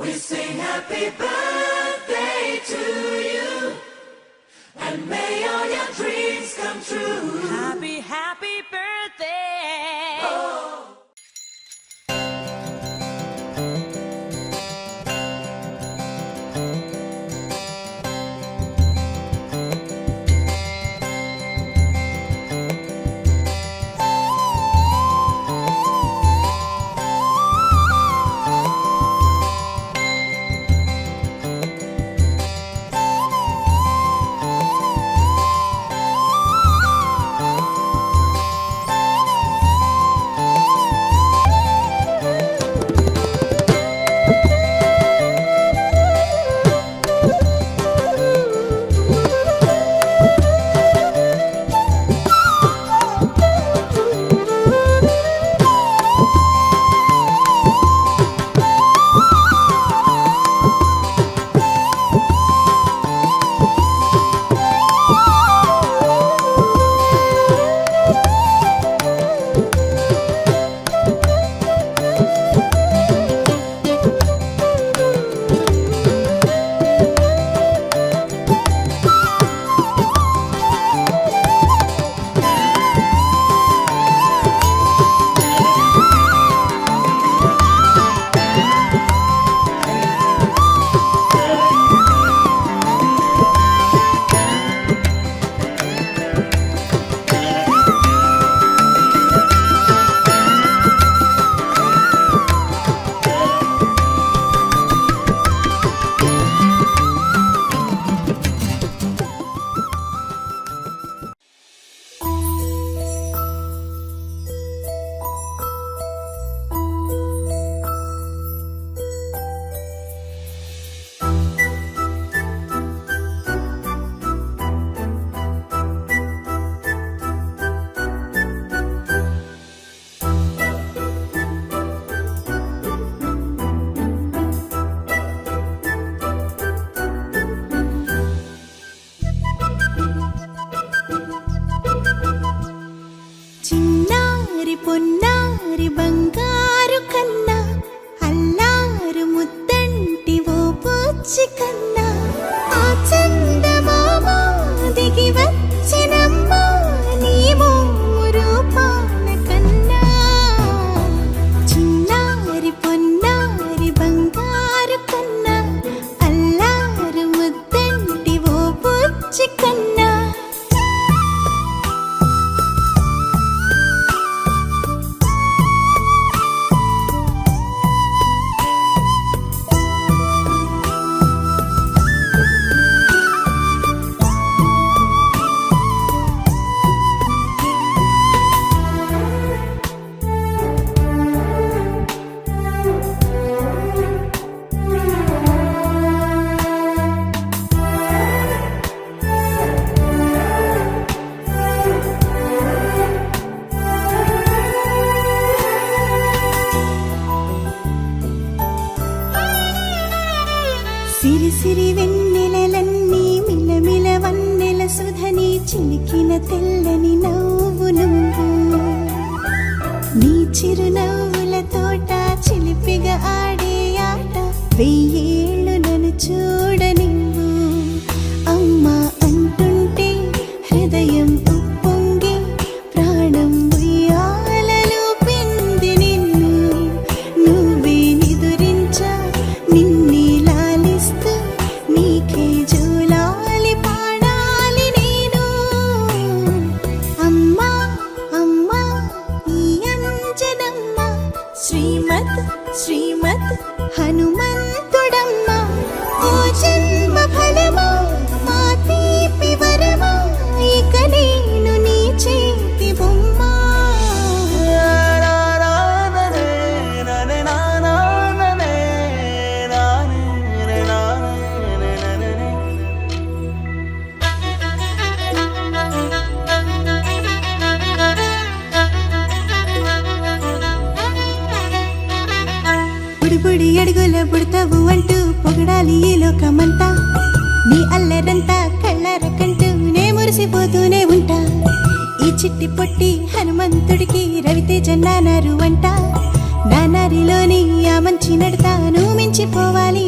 We sing happy birthday to you, and may all your dreams come true. Happy, happy birthday. Oh. చిన్నారి పొన్నారి బంగారు కన్నా అల్లారు ముద్దంటి ఓ పూచి కన్నా ఆ చందమామ దిగి వచ్చినమ్మా నీ మోము రూపాన కన్నా చిన్నారి పొన్నారి బంగారు కన్నా అల్లారు ముద్దంటి ఓ పూచి కన్నా సిరి సిరి వెన్నెలలన్నీ మిలమిల వన్నెల సుధని చిలికిన తెల్లని నవ్వు నువ్వు నీ చిరునవ్వుల తోట చిలిపిగా ఆడే ఆట వెయ్యేళ్ళు నన్ను చూడ నువ్వు అమ్మా అంటుంటే హృదయం ఉప్పొంగి ప్రాణం ఉయ్యాలలో పిండి నిన్ను నువ్వే నిదురించా నిన్నే లాలిస్తూ నీకే జూలాలి పాడాలి నేను అమ్మా అమ్మా ఈ అంజనమ్మ శ్రీమత్ శ్రీమత్ హనుమంతుడమ్మ ఓ జన్మ ఫలమా మా తీపి వరమా ఇక నేను నీ చేతి బొమ్మ బుడి అడుగుల బుడతావు అంటూ పొగడాలి ఈ లోకమంతా నీ అల్లరంతా కళ్ళరకంటూ నే మురిసిపోతూనే ఉంటా ఈ చిట్టి పొట్టి హనుమంతుడికి రవితేజ నానారు అంట నానారిలోని ఆ మంచి నడతాను మించిపోవాలి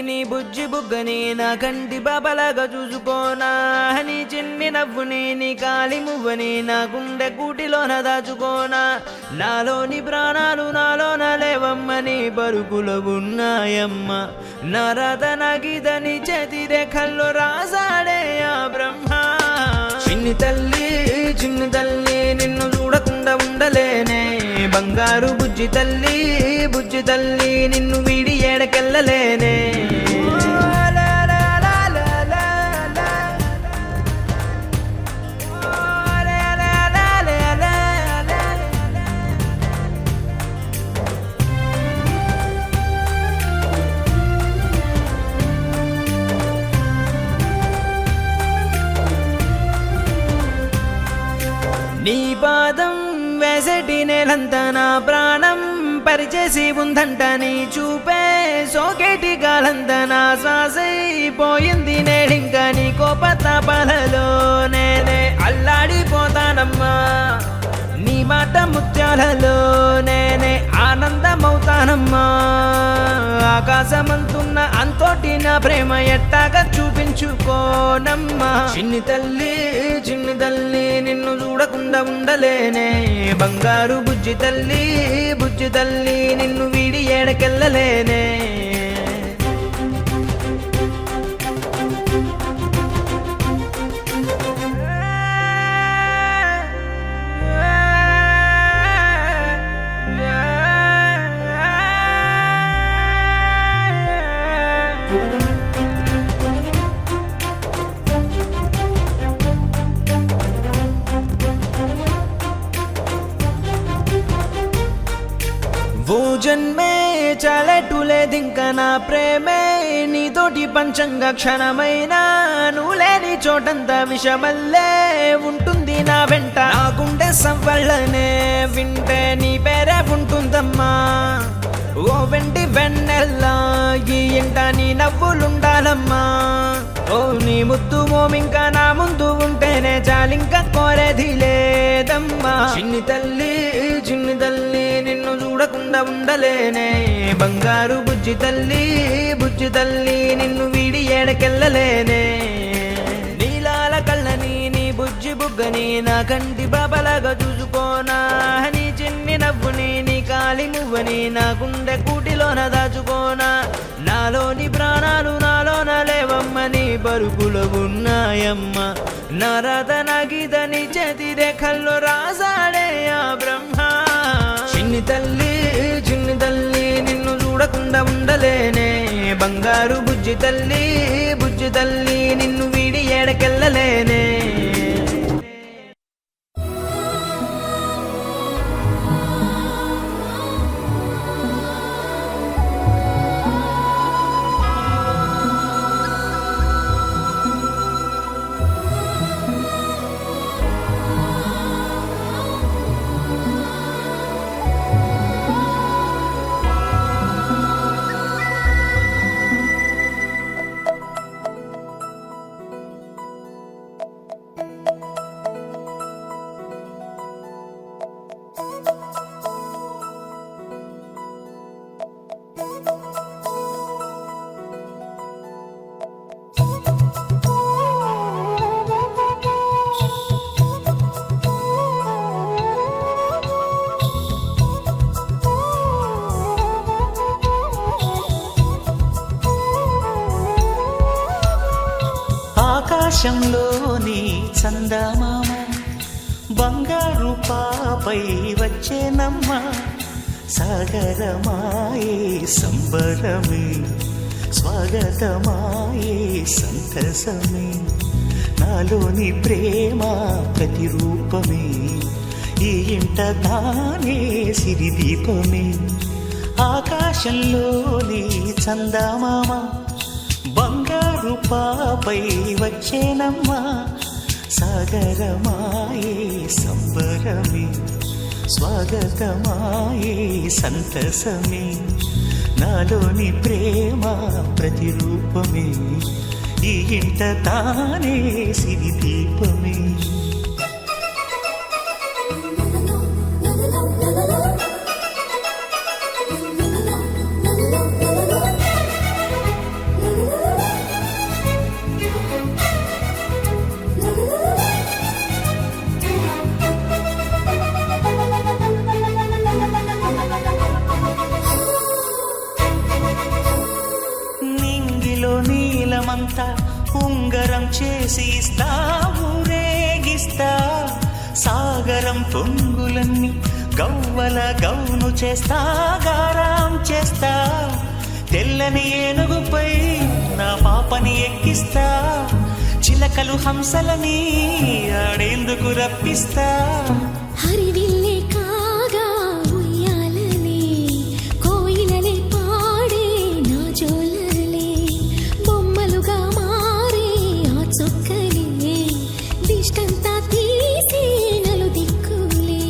నీ బుజ్జి బుగ్గని నా కంటి బాబలాగా చూసుకోనా నీ చిన్ని నవ్వుని నీ కాలి మువ్వని నా గుండె కూటిలోన దాచుకోనా నాలోని ప్రాణాలు నాలోన లేవమ్మని బరుకులో ఉన్నాయమ్మ నా రాత నా గీతని చేతి రేఖల్లో రాసాడే ఆ బ్రహ్మ చిన్ని తల్లి నిన్ను చూడకుండా ఉండలేనే బంగారు బుజ్జి తల్లి నిన్ను వీడి ఏడకెళ్ళలేనే నీ పాదం వేసటి నేలంతా నా ప్రాణం పరిచేసి ఉందంట నీ చూపే సోకేటి గాలంతా నా శ్వాసైపోయింది నేడింకా నీ కోపతాపాలలో నేనే అల్లాడిపోతానమ్మా నీ మాట ముత్యాలలో నేనే ఆనందమవుతానమ్మా ఆకాశమంతున్న అంతోటి నా ప్రేమ ఎట్టాగా చూపించుకోనమ్మా చిన్ని తల్లి నిన్ను చూడకుండా ఉండలేనే బంగారు బుజ్జి తల్లి నిన్ను వీడి ఏడకెళ్ళలేనే ఓ జన్మే చాలెట్టులేదింక నా ప్రేమే నీతోటి పంచంగా క్షణమైనా నువ్వు లేని చోటంతా విషమల్లే ఉంటుంది నా వెంట నా గుండె సవ్వళ్ళనే వింటే నీ పేరే ఉంటుందమ్మా ఓ వెంటి వెన్నెల్లా ఈ ఇంట నీ నవ్వులుండాలమ్మా ఓ నీ ముద్దు మోమింకా నా ముందు ఉంటేనే చాలింకా కోరేది లేదమ్మా చిన్ని తల్లి నిన్ను చూడకుండా ఉండలేనే బంగారు బుజ్జి తల్లి నిన్ను వీడి ఏడకెళ్ళలేనే నీలాల కళ్ళని నీ బుజ్జి బుగ్గని నా కంటి బాబలాగా చూసుకోనా నీ చిన్ని నవ్వుని నీ కాలి మువ్వని నా గుండె కూటిలోన దాచుకోనా నాలోని ప్రాణాలు నాలోన లేవమ్మని బరుకులో ఉన్నాయమ్మ నా రాత నా గీతని చేతి రేఖల్లో రాసాడే ఆ బ్రహ్మ చిన్ని తల్లి నిన్ను చూడకుండా ఉండలేనే బంగారు బుజ్జి తల్లి నిన్ను వీడి ఏడకెళ్ళలేనే ఆకాశంలోని చందమామ బంగారు పాపై వచ్చేనమ్మ సాగరమాయే సంబరమే స్వాగతమాయే సంతసమే నాలోని ప్రేమ ప్రతిరూపమే ఈ ఇంట తానే సిరిదీపమే ఆకాశంలోని చందమామ బంగారు పాపై వచ్చేనమ్మా సాగరమాయే సంబరమే స్వాగతమాయే సంతసమే నాలోని ప్రేమ ప్రతిరూపమే ఈ ఇంట తానే సిరిదీపమే ఒంటిలో నీలమంతా ఉంగరం చేసి ఇస్తా ఊరేగిస్తా సాగరం పొంగులన్నీ గవ్వల గౌను చేస్తా గారాం చేస్తా తెల్లని ఏనుగుపై నా పాపని ఎక్కిస్తా చిలకలు హంసలని ఆడేందుకు రప్పిస్తా హరివిల్లే కాగా ఉయ్యాలలే కోయిలలే పాడే నా జోలలే బొమ్మలుగా మారే ఆ చొక్కలే దిష్టంతా తీసి నలు దిక్కులే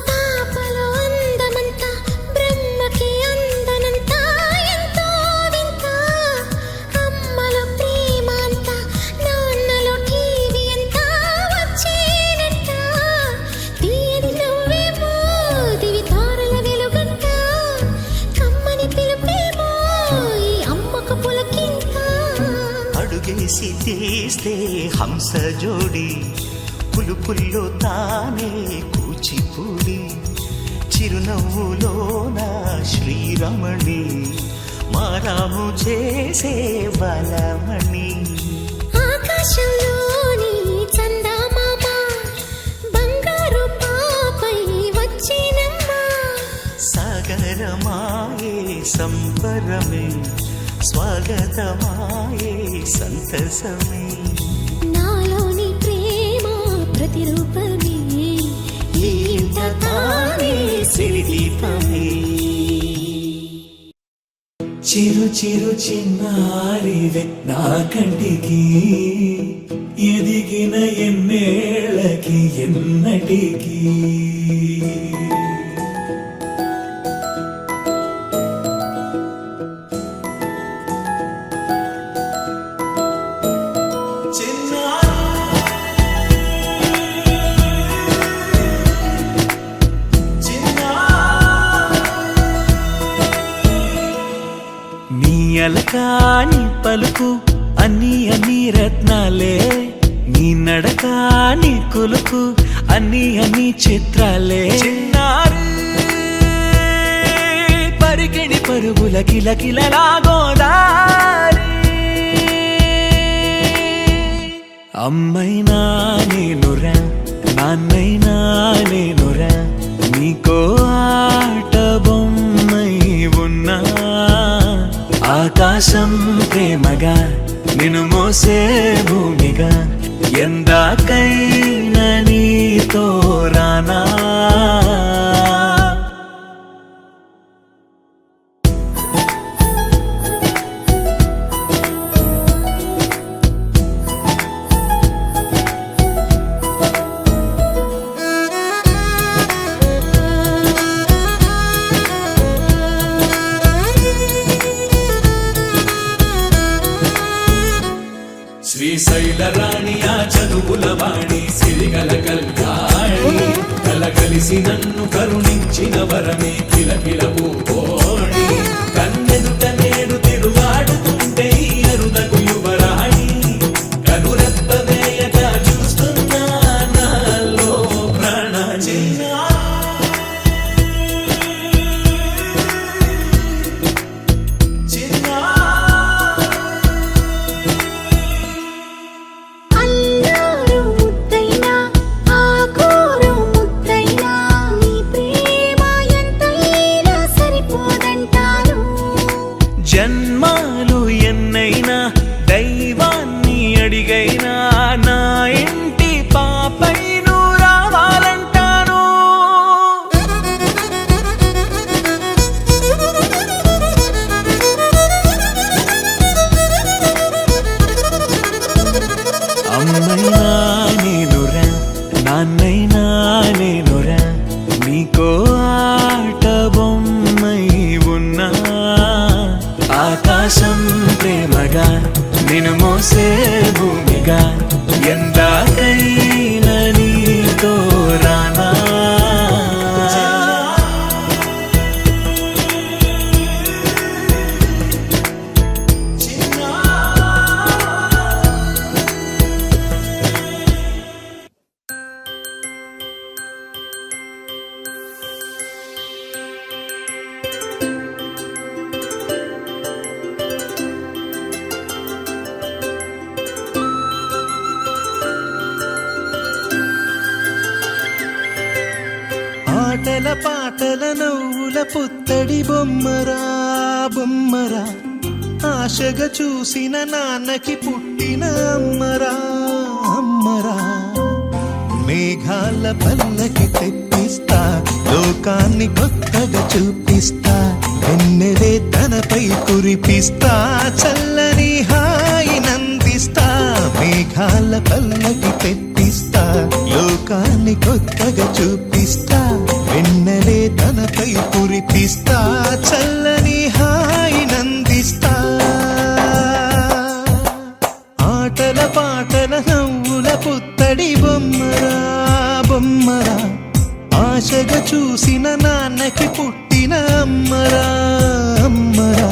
పాపలో అందమంతా బ్రహ్మకి అందనంతా ఎంతో వింత అమ్మలో ప్రేమ అంతా నాన్నలో టీవీ అంతా వచ్చేనంట తీయని నవ్వేమో దివి తారల వెలుగంట కమ్మని పిలుపేమో ఈ అమ్మకు పులకింత అడుగేసి తీస్తే హంస జోడి పులుపుల్లో తానే కూచిపూడి చిరునవ్వులోన శ్రీరమణి మారాము చేసే బలమణి ఆకాశంలోని చందమామ బంగారు పాపై వచ్చినమ్మా సాగరమాయే సంబరమే స్వాగతమాయే సంతసమే నాలోని ప్రేమ ప్రతిరూపమే ఈ ఇంట తానే సిరిదీపమే చిరు చిరు చిన్నారివే నా కంటికి ఎదిగిన ఎన్నేళ్ళకి ఎన్నటికి నీ అలకాని పలుకు అన్ని అన్ని రత్నాలే నీ నడకాని కులుకు అన్ని అన్ని చిత్రాలే చిన్నారు పరికిణి పరుగుల కిలకిలలాగోదారి అమ్మైనా నేనురా నాన్నైనా నేనురా నీకో ఆట బొమ్మై ఉన్నా ఆకాశం ప్రేమగా నిన్ను మోసే భూమిగా ఎందాకైనా నీతో రానా శ్రీశైల రాణి ఆ చదువుల వాణి సిరిగల కళ్యాణి కలగలిసి నన్ను కరుణించిన వరమే కిలకిల పూకోణి కన్నెదుట నేడు తిరుగాడుతుంటే ఈ అరుదకు యువరాణి కనురెప్ప వేయక చూస్తున్నా నాలో ప్రాణ అల్లారు ముద్దైనా ఆకూరు ముద్దైనా నీ ప్రేమ ఎంతైనా సరిపోదంటారు జన్మాలు ఎన్నైనా దైవాన్ని అడిగైనా నా ఇంటి పాపై నువ్వు రావాలంటాను పాటల నవ్వుల పుత్తడి బొమ్మరా బొమ్మరా ఆశగా చూసిన నాన్నకి పుట్టిన అమ్మరా అమ్మరా మేఘాల పల్లకి తెప్పిస్తా లోకాన్ని కొత్తగా చూపిస్తా వెన్నెలే తనపై కురిపిస్తా చల్లని హాయి నందిస్తా మేఘాల పల్లకి తెప్పిస్తా లోకాన్ని కొత్తగా చూపిస్తా వెన్నెలే తనపై కురిపిస్తా చల్లని హాయి నందిస్తా ఆటల పాటల నవ్వుల పుత్తడి బొమ్మరా బొమ్మరా ఆశగా చూసిన నాన్నకి పుట్టిన అమ్మరా అమ్మరా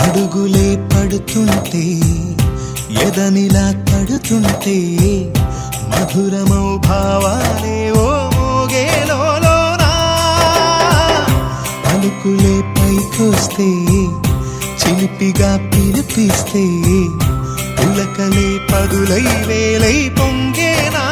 అడుగులే పడుతుంటే ఎదనిలా తడుతుంటే మధురమౌ భావాలే ఓ మోగేలోనా పలుకులే పైకొస్తే చిలిపిగా పిలిపిస్తే ఉలకలే పదులై వేలై పొంగేనా